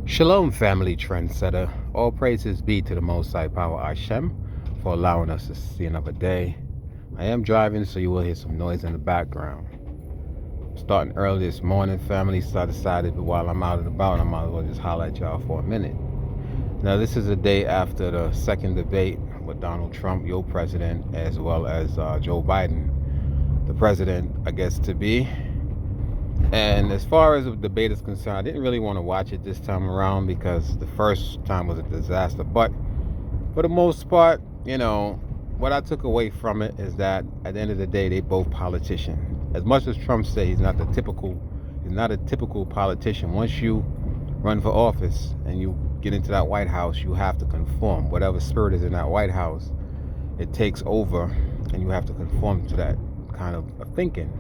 Shalom, family trendsetter. All praises be to the Most High Power Hashem for allowing us to see another day. I am driving, so you will hear some noise in the background. Starting early this morning, family, so I decided while I'm out and about, I might as well just holler at y'all for a minute. Now, this is a day after the second debate with Donald Trump, your president, as well as Joe Biden, the president, I guess, to be. And as far as the debate is concerned, I didn't really want to watch it this time around because the first time was a disaster. But for the most part, what I took away from it is that at the end of the day, they both politicians. As much as Trump says he's not a typical politician. Once you run for office and you get into that White House, you have to conform. Whatever spirit is in that White House, it takes over, and you have to conform to that kind of thinking.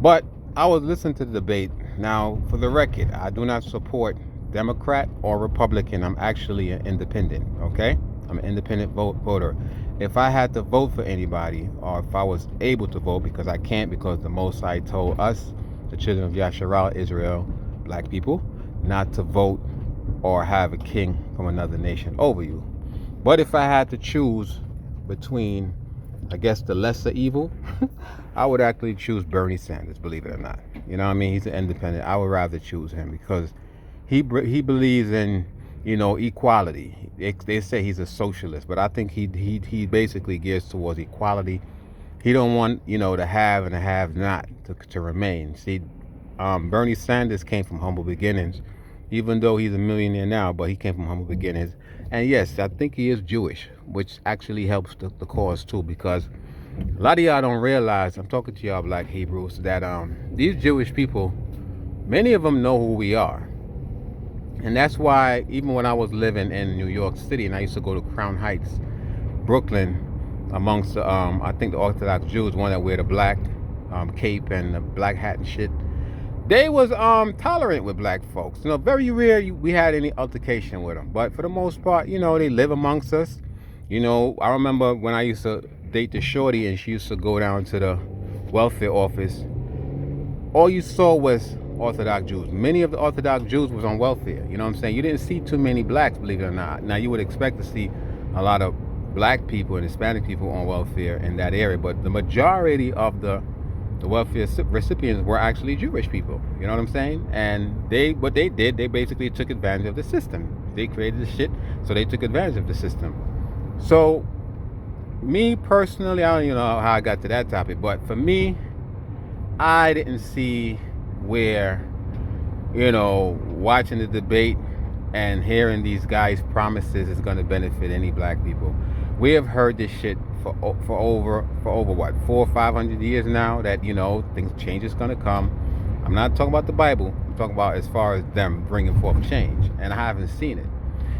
But I was listening to the debate. Now, for the record, I do not support Democrat or Republican. I'm actually an independent, okay? I'm an independent voter. If I had to vote for anybody, or if I was able to vote, because I can't, because the Most High told us, the children of Yasharal, Israel, black people, not to vote or have a king from another nation over you. But if I had to choose between, I guess, the lesser evil, I would actually choose Bernie Sanders, believe it or not. You know what I mean? He's an independent. I would rather choose him because he believes in, equality. They say he's a socialist, but I think he basically gears towards equality. He don't want, the have and the have not to remain. See, Bernie Sanders came from humble beginnings, even though he's a millionaire now, but he came from humble beginnings. And yes, I think he is Jewish, which actually helps the cause too, because a lot of y'all don't realize, I'm talking to y'all black Hebrews, that these Jewish people, many of them know who we are. And that's why even when I was living in New York City and I used to go to Crown Heights, Brooklyn, amongst I think the Orthodox Jews, one that wear the black cape and the black hat and shit, they was tolerant with black folks. Very rare we had any altercation with them. But for the most part, they live amongst us. I remember when I used to date the shorty and she used to go down to the welfare office, all you saw was Orthodox Jews. Many of the Orthodox Jews was on welfare. You know what I'm saying? You didn't see too many blacks, believe it or not. Now, you would expect to see a lot of black people and Hispanic people on welfare in that area, but the majority of the welfare recipients were actually Jewish people. You know what I'm saying? And what they did, they basically took advantage of the system. They created the shit, so they took advantage of the system. So, me personally, I don't even know how I got to that topic, but for me, I didn't see where, watching the debate and hearing these guys' promises is going to benefit any black people. We have heard this shit for over what, 400 or 500 years now, that change is going to come. I'm not talking about the Bible. I'm talking about as far as them bringing forth change, and I haven't seen it.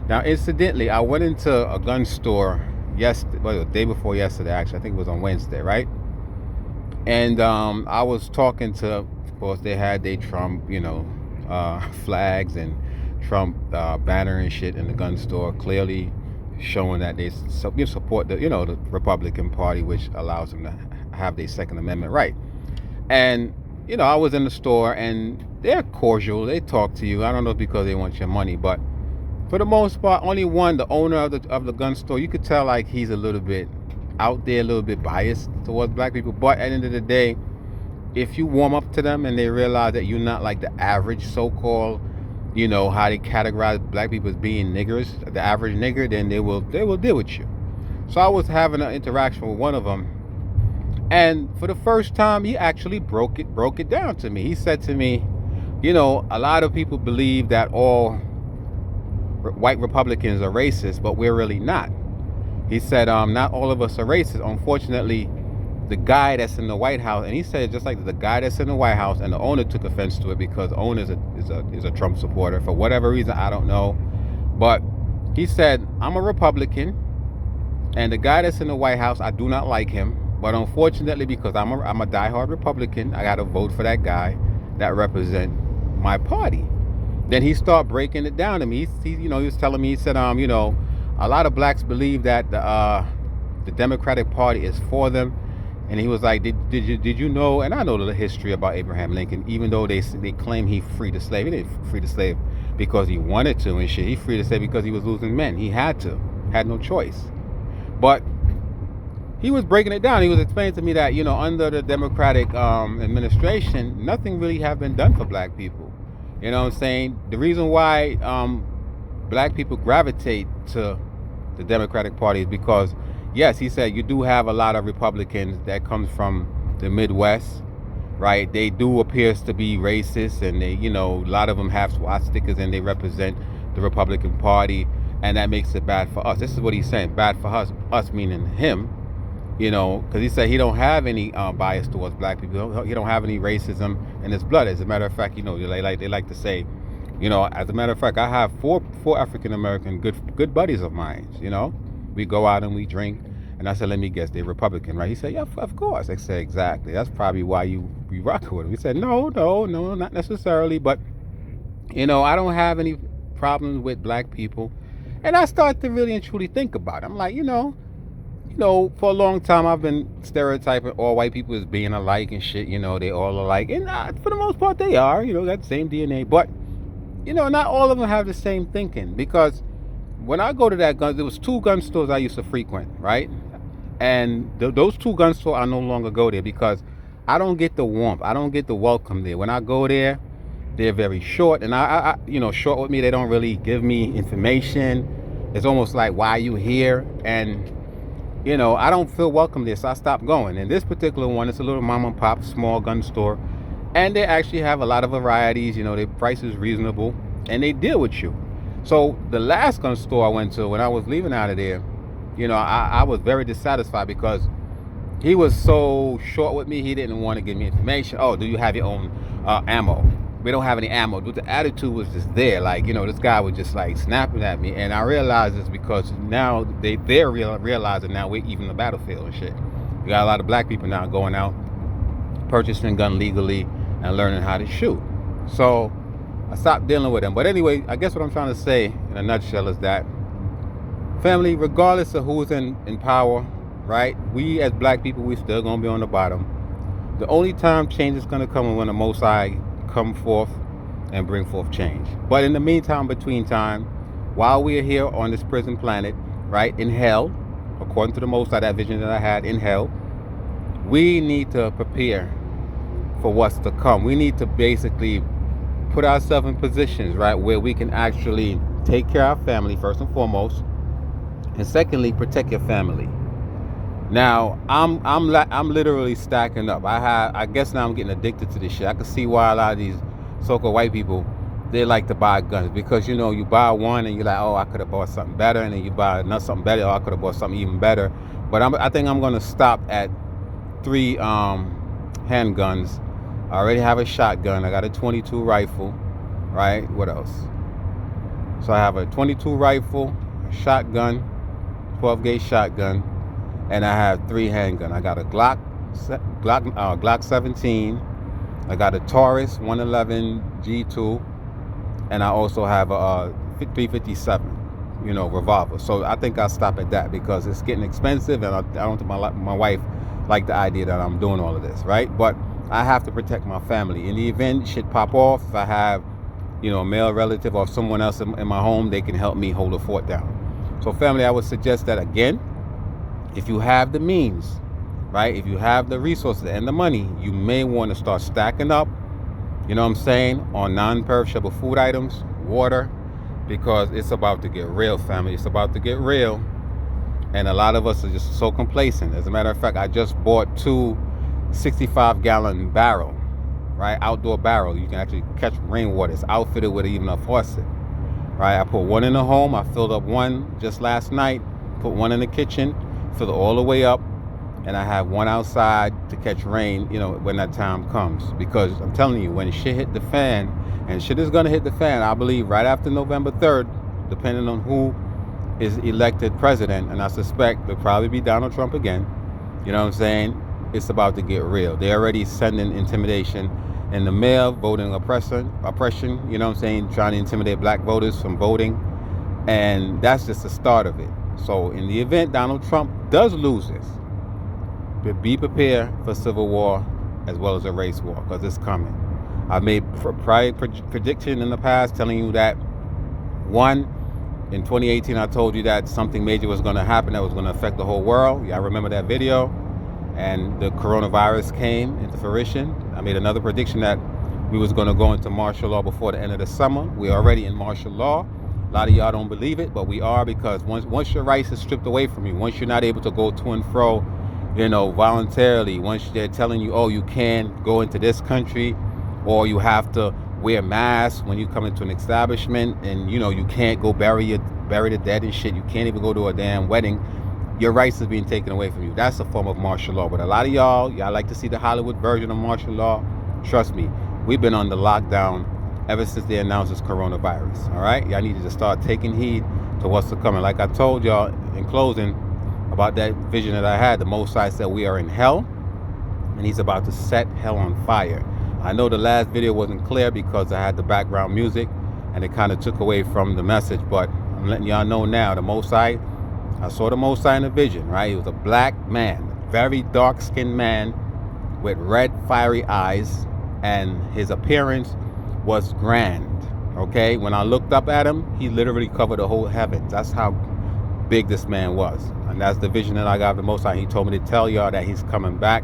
Now, incidentally, I went into a gun store the day before yesterday, actually. I think it was on Wednesday, right? And I was talking to, of course, they had their Trump, flags and Trump banner and shit in the gun store, clearly showing that they support the Republican Party, which allows them to have their Second Amendment right. And I was in the store, and they're cordial. They talk to you. I don't know if because they want your money, but for the most part, only one, the owner of the gun store, you could tell like he's a little bit out there, a little bit biased towards black people. But at the end of the day, if you warm up to them and they realize that you're not like the average so-called, how they categorize black people as being niggers, the average nigger, then they will deal with you. So I was having an interaction with one of them, and for the first time, he actually broke it down to me. He said to me, a lot of people believe that all white Republicans are racist, but we're really not. He said, not all of us are racist. Unfortunately, the guy that's in the White House, and he said just like the guy that's in the White House, and the owner took offense to it because the owner is a Trump supporter for whatever reason, I don't know. But he said, I'm a Republican, and the guy that's in the White House, I do not like him. But unfortunately, because I'm a diehard Republican, I got to vote for that guy that represent my party. Then he started breaking it down to me. He was telling me, he said, a lot of blacks believe that the Democratic Party is for them, and he was like, did you know? And I know the history about Abraham Lincoln, even though they claim he freed the slave. He didn't free the slave, because he wanted to and shit. He's free to say because he was losing men. He had no choice. But he was breaking it down. He was explaining to me that, under the Democratic administration, nothing really have been done for black people. You know what I'm saying? The reason why black people gravitate to the Democratic Party is because, yes, he said you do have a lot of Republicans that comes from the Midwest, right? They do appears to be racist, and they, a lot of them have swastikas and they represent the Republican Party, and that makes it bad for us. This is what he's saying, bad for us meaning him, because he said he don't have any bias towards black people. He don't have any racism in his blood. As a matter of fact, they like to say, as a matter of fact, I have four African American good buddies of mine. We go out and we drink, and I said, let me guess, they're Republican, right? He said, yeah, of course. I said, exactly. That's probably why you rock with him. He said, no, not necessarily, but I don't have any problems with black people. And I started to really and truly think about it. I'm like, for a long time I've been stereotyping all white people as being alike and shit. They all alike, and for the most part they are. Got the same DNA, but not all of them have the same thinking. Because when I go to that gun, there was 2 gun stores I used to frequent, right? And those 2 gun stores, I no longer go there because I don't get the warmth. I don't get the welcome there. When I go there, they're very short, and I short with me. They don't really give me information. It's almost like, why are you here? And I don't feel welcome there, so I stopped going. And this particular one, it's a little mom and pop small gun store, and they actually have a lot of varieties. Their price is reasonable, and they deal with you. So the last gun store I went to, when I was leaving out of there, I was very dissatisfied because he was so short with me. He didn't want to give me information. Oh, do you have your own ammo? We don't have any ammo. But the attitude was just there. Like, this guy was just like snapping at me. And I realized it's because now they're realizing now we're even the battlefield and shit. You got a lot of black people now going out, purchasing a gun legally and learning how to shoot. So I stopped dealing with them. But anyway, I guess what I'm trying to say in a nutshell is that, family, regardless of who's in power, right? We as black people, we still gonna be on the bottom. The only time change is gonna come when the Most High come forth and bring forth change. But in the meantime, between time, while we are here on this prison planet, right, in hell, according to the Most High, that vision that I had in hell, we need to prepare for what's to come. We need to basically put ourselves in positions, right, where we can actually take care of our family first and foremost, and secondly, protect your family. Now, I'm literally stacking up. I guess now I'm getting addicted to this shit. I can see why a lot of these so-called white people, they like to buy guns, because you buy one and you're like, oh, I could have bought something better, and then you buy another something better. Oh, I could have bought something even better. But I think I'm gonna stop at 3 handguns. I already have a shotgun. I got a 22 rifle, right? What else? So I have a 22 rifle, a shotgun, 12 gauge shotgun, and I have 3 handguns. I got a Glock 17. I got a Taurus 111 G2, and I also have a 357, revolver. So I think I'll stop at that because it's getting expensive, and I don't think my wife like the idea that I'm doing all of this, right? But I have to protect my family. In the event shit pop off, if I have, a male relative or someone else in my home, they can help me hold the fort down. So family, I would suggest that, again, if you have the means, right, if you have the resources and the money, you may want to start stacking up, on non-perishable food items, water, because it's about to get real, family. It's about to get real. And a lot of us are just so complacent. As a matter of fact, I just bought 2 65-gallon barrel, right, outdoor barrel. You can actually catch rainwater. It's outfitted with even a faucet, right? I put one in the home. I filled up one just last night, put one in the kitchen, filled it all the way up, and I have one outside to catch rain, when that time comes. Because I'm telling you, when shit hit the fan, and shit is gonna hit the fan, I believe right after November 3rd, depending on who is elected president, and I suspect it'll probably be Donald Trump again. You know what I'm saying? It's about to get real. They're already sending intimidation in the mail, voting oppression, you know what I'm saying, trying to intimidate black voters from voting. And that's just the start of it. So in the event Donald Trump does lose this, be prepared for civil war as well as a race war, because it's coming. I've made prior prediction in the past telling you that One, in 2018, I told you that something major was going to happen that was going to affect the whole world. Y'all remember that video? And the coronavirus came into fruition. I made another prediction that we was going to go into martial law before the end of the summer. We're already in martial law. A lot of y'all don't believe it, but we are, because once your rights is stripped away from you, once you're not able to go to and fro, voluntarily, once they're telling you, oh, you can't go into this country, or you have to wear masks when you come into an establishment, and you can't go bury the dead and shit. You can't even go to a damn wedding. Your rights is being taken away from you. That's a form of martial law. But a lot of y'all like to see the Hollywood version of martial law. Trust me, we've been under lockdown ever since they announced this coronavirus. All right, y'all need to start taking heed to what's to come. And like I told y'all in closing about that vision that I had, the Most High said we are in hell, and he's about to set hell on fire. I know the last video wasn't clear because I had the background music and it kind of took away from the message, but I'm letting y'all know now, the Most High, I saw the Most High in a vision, right? He was a black man, very dark-skinned man with red fiery eyes, and his appearance was grand, okay? When I looked up at him, he literally covered the whole heavens. That's how big this man was. And that's the vision that I got of the Most High. He told me to tell y'all that he's coming back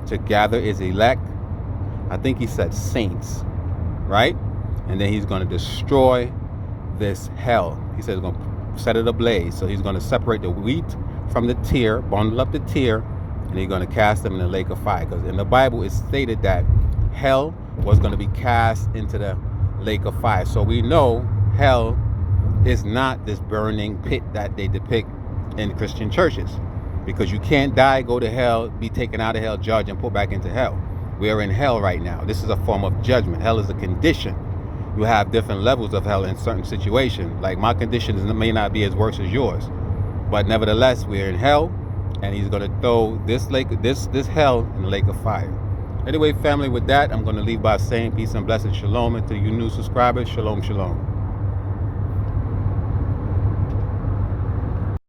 to gather his elect. I think he said saints, right? And then he's going to destroy this hell. He said he's going to set it ablaze. So he's going to separate the wheat from the tear, bundle up the tear, and he's going to cast them in the lake of fire. Because in the Bible, it's stated that hell was going to be cast into the lake of fire. So we know hell is not this burning pit that they depict in Christian churches, because you can't die, go to hell, be taken out of hell, judged, and put back into hell. We are in hell right now. This is a form of judgment. Hell is a condition. You have different levels of hell in certain situations. Like my conditions may not be as worse as yours, but nevertheless, we're in hell, and he's going to throw this hell in the lake of fire. Anyway, family, with that, I'm going to leave by saying peace and blessings, shalom, and to you new subscribers, shalom, shalom.